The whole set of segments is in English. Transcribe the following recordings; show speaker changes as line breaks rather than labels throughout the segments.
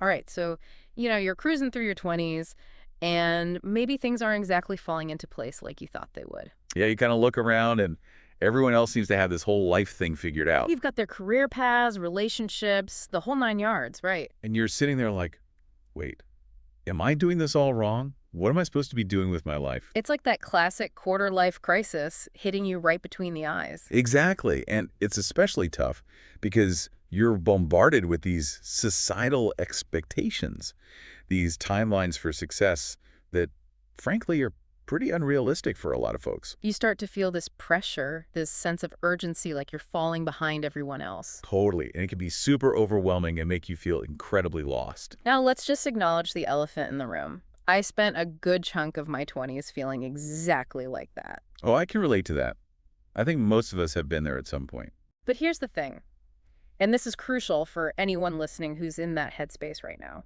All right, so, you're cruising through your 20s, and maybe things aren't exactly falling into place like you thought they would.
Yeah, you kind of look around and everyone else seems to have this whole life thing figured out.
You've got their career paths, relationships, the whole nine yards, right?
And you're sitting there like, wait, am I doing this all wrong? What am I supposed to be doing with my life?
It's like that classic quarter life crisis hitting you right between the eyes.
Exactly. And it's especially tough because you're bombarded with these societal expectations, these timelines for success that, frankly, are pretty unrealistic for a lot of folks.
You start to feel this pressure, this sense of urgency, like you're falling behind everyone else.
Totally. And it can be super overwhelming and make you feel incredibly lost.
Now, let's just acknowledge the elephant in the room. I spent a good chunk of my 20s feeling exactly like that.
Oh, I can relate to that. I think most of us have been there at some point.
But here's the thing, and this is crucial for anyone listening who's in that headspace right now.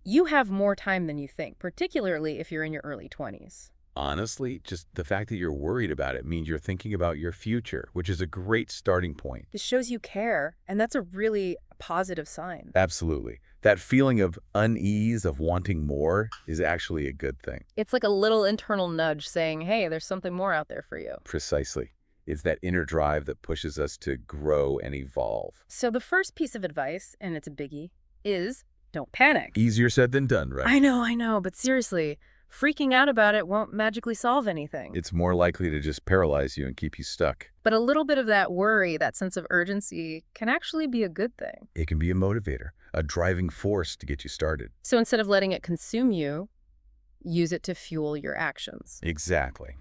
You have more time than you think, particularly if you're in your early 20s.
Honestly, just the fact that you're worried about it means you're thinking about your future, which is a great starting point.
This shows you care, and that's a really positive sign.
Absolutely. That feeling of unease, of wanting more, is actually a good thing.
It's like a little internal nudge saying, hey, there's something more out there for you.
Precisely. It's that inner drive that pushes us to grow and evolve.
So the first piece of advice, and it's a biggie, is don't panic.
Easier said than done, right?
I know, but seriously, freaking out about it won't magically solve anything.
It's more likely to just paralyze you and keep you stuck.
But a little bit of that worry, that sense of urgency, can actually be a good thing.
It can be a motivator, a driving force to get you started.
So instead of letting it consume you, use it to fuel your actions.
Exactly.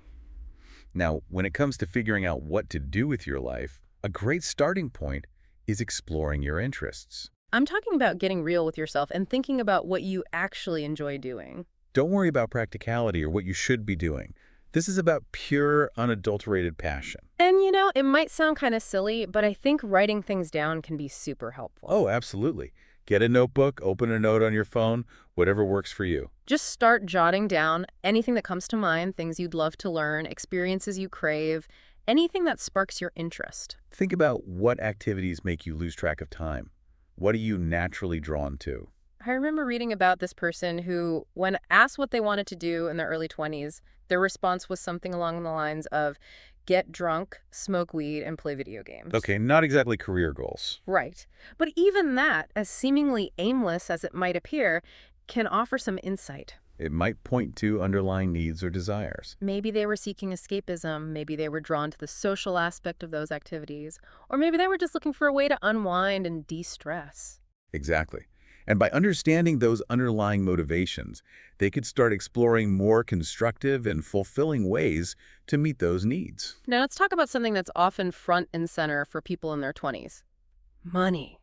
Now, when it comes to figuring out what to do with your life, a great starting point is exploring your interests.
I'm talking about getting real with yourself and thinking about what you actually enjoy doing.
Don't worry about practicality or what you should be doing. This is about pure, unadulterated passion.
And it might sound kind of silly, but I think writing things down can be super helpful.
Oh, absolutely. Get a notebook, open a note on your phone, whatever works for you.
Just start jotting down anything that comes to mind, things you'd love to learn, experiences you crave, anything that sparks your interest.
Think about what activities make you lose track of time. What are you naturally drawn to?
I remember reading about this person who, when asked what they wanted to do in their early 20s, their response was something along the lines of get drunk, smoke weed, and play video games.
Okay, not exactly career goals.
Right. But even that, as seemingly aimless as it might appear, can offer some insight.
It might point to underlying needs or desires.
Maybe they were seeking escapism, maybe they were drawn to the social aspect of those activities, or maybe they were just looking for a way to unwind and de-stress.
Exactly. And by understanding those underlying motivations, they could start exploring more constructive and fulfilling ways to meet those needs.
Now let's talk about something that's often front and center for people in their 20s. Money.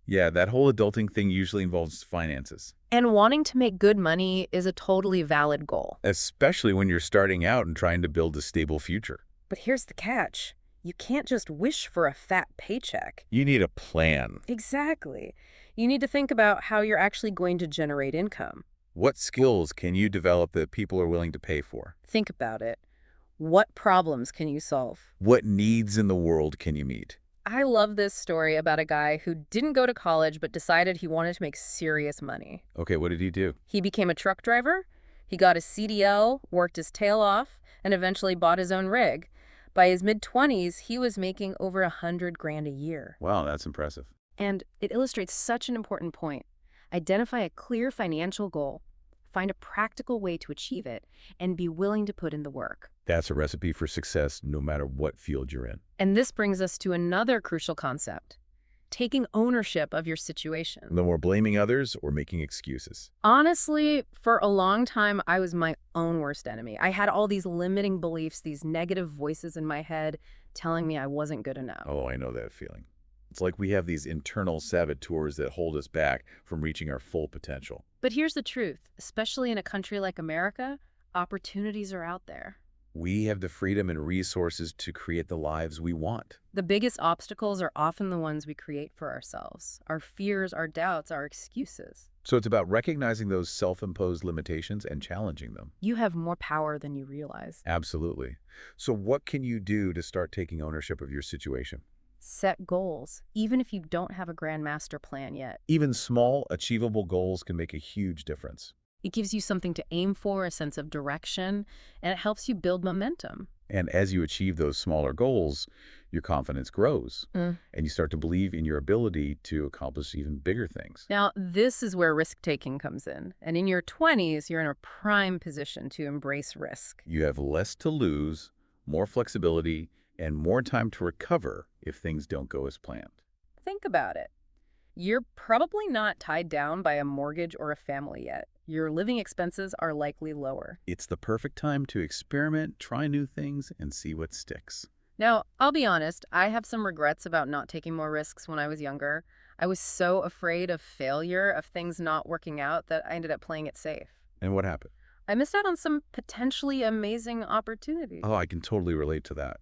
Yeah, that whole adulting thing usually involves finances,
And wanting to make good money is a totally valid goal.
especially when you're starting out and trying to build a stable future.
But here's the catch. You can't just wish for a fat paycheck.
You need a plan.
Exactly. You need to think about how you're actually going to generate income.
What skills can you develop that people are willing to pay for?
Think about it. What problems can you solve?
What needs in the world can you meet?
I love this story about a guy who didn't go to college but decided he wanted to make serious money.
Okay, what did he do?
He became a truck driver, he got his CDL, worked his tail off, and eventually bought his own rig. By his mid-20s, he was making over $100,000 a year.
Wow, that's impressive.
And it illustrates such an important point. Identify a clear financial goal, find a practical way to achieve it, and be willing to put in the work.
That's a recipe for success no matter what field you're in.
And this brings us to another crucial concept, taking ownership of your situation.
No more blaming others or making excuses.
Honestly, for a long time, I was my own worst enemy. I had all these limiting beliefs, these negative voices in my head telling me I wasn't good enough.
Oh, I know that feeling. It's like we have these internal saboteurs that hold us back from reaching our full potential.
But here's the truth, especially in a country like America, opportunities are out there.
We have the freedom and resources to create the lives we want.
The biggest obstacles are often the ones we create for ourselves. Our fears, our doubts, our excuses.
So it's about recognizing those self-imposed limitations and challenging them.
You have more power than you realize.
Absolutely. So what can you do to start taking ownership of your situation?
Set goals, even if you don't have a grand master plan yet.
Even small, achievable goals can make a huge difference.
It gives you something to aim for, a sense of direction, and it helps you build momentum.
And as you achieve those smaller goals, your confidence grows, and you start to believe in your ability to accomplish even bigger things.
Now, this is where risk-taking comes in. And in your 20s, you're in a prime position to embrace risk.
You have less to lose, more flexibility, and more time to recover if things don't go as planned.
Think about it. You're probably not tied down by a mortgage or a family yet. Your living expenses are likely lower.
It's the perfect time to experiment, try new things, and see what sticks.
Now, I'll be honest, I have some regrets about not taking more risks when I was younger. I was so afraid of failure, of things not working out, that I ended up playing it safe.
And what happened?
I missed out on some potentially amazing opportunities.
Oh, I can totally relate to that.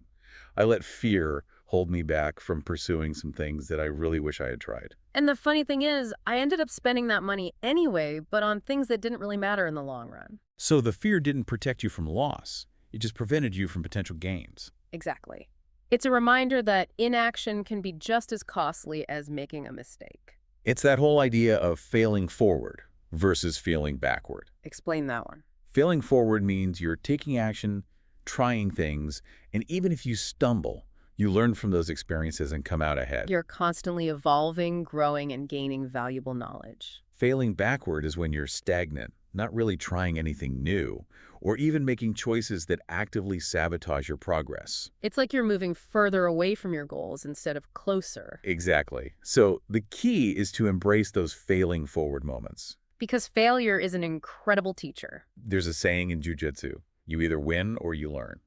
I let fear hold me back from pursuing some things that I really wish I had tried.
And the funny thing is, I ended up spending that money anyway, but on things that didn't really matter in the long run.
So the fear didn't protect you from loss. It just prevented you from potential gains.
Exactly. It's a reminder that inaction can be just as costly as making a mistake.
It's that whole idea of failing forward versus failing backward.
Explain that one.
Failing forward means you're taking action, trying things, and even if you stumble, you learn from those experiences and come out ahead.
You're constantly evolving, growing, and gaining valuable knowledge.
Failing backward is when you're stagnant, not really trying anything new, or even making choices that actively sabotage your progress.
It's like you're moving further away from your goals instead of closer.
Exactly. So the key is to embrace those failing forward moments.
Because failure is an incredible teacher.
There's a saying in jiu-jitsu, you either win or you learn.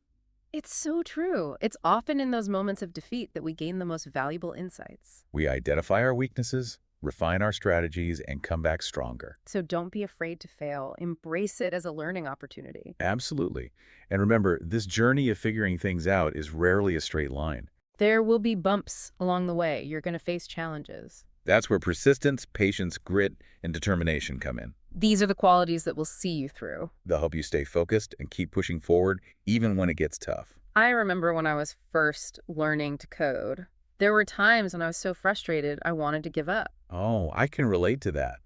It's so true. It's often in those moments of defeat that we gain the most valuable insights.
We identify our weaknesses, refine our strategies, and come back stronger.
So don't be afraid to fail. Embrace it as a learning opportunity.
Absolutely. And remember, this journey of figuring things out is rarely a straight line.
There will be bumps along the way. You're going to face challenges.
That's where persistence, patience, grit, and determination come in.
These are the qualities that will see you through.
They'll help you stay focused and keep pushing forward even when it gets tough.
I remember when I was first learning to code, there were times when I was so frustrated I wanted to give up.
Oh, I can relate to that.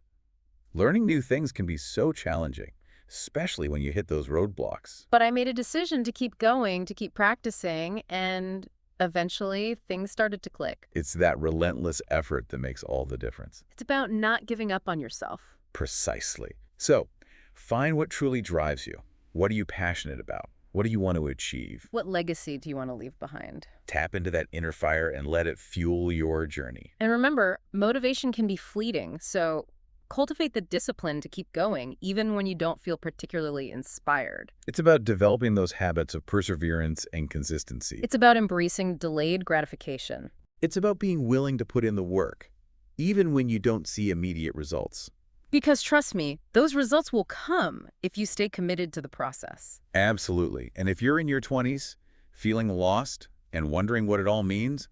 Learning new things can be so challenging, especially when you hit those roadblocks.
But I made a decision to keep going, to keep practicing, and eventually things started to click.
It's that relentless effort that makes all the difference.
It's about not giving up on yourself.
Precisely. So, find what truly drives you. What are you passionate about? What do you want to achieve?
What legacy do you want to leave behind?
Tap into that inner fire and let it fuel your journey.
And remember, motivation can be fleeting, so cultivate the discipline to keep going, even when you don't feel particularly inspired.
It's about developing those habits of perseverance and consistency.
It's about embracing delayed gratification.
It's about being willing to put in the work, even when you don't see immediate results.
Because trust me, those results will come if you stay committed to the process.
Absolutely. And if you're in your 20s, feeling lost and wondering what it all means,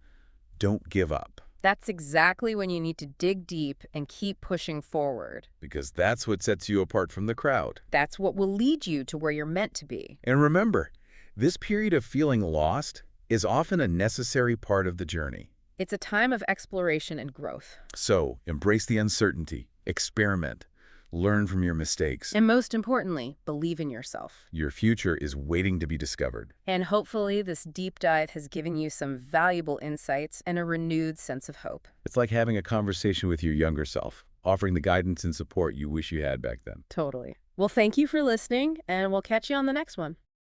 don't give up.
That's exactly when you need to dig deep and keep pushing forward.
Because that's what sets you apart from the crowd.
That's what will lead you to where you're meant to be.
And remember, this period of feeling lost is often a necessary part of the journey.
It's a time of exploration and growth.
So, embrace the uncertainty, experiment, learn from your mistakes.
And most importantly, believe in yourself.
Your future is waiting to be discovered.
And hopefully this deep dive has given you some valuable insights and a renewed sense of hope.
It's like having a conversation with your younger self, offering the guidance and support you wish you had back then.
Totally. Well, thank you for listening, and we'll catch you on the next one.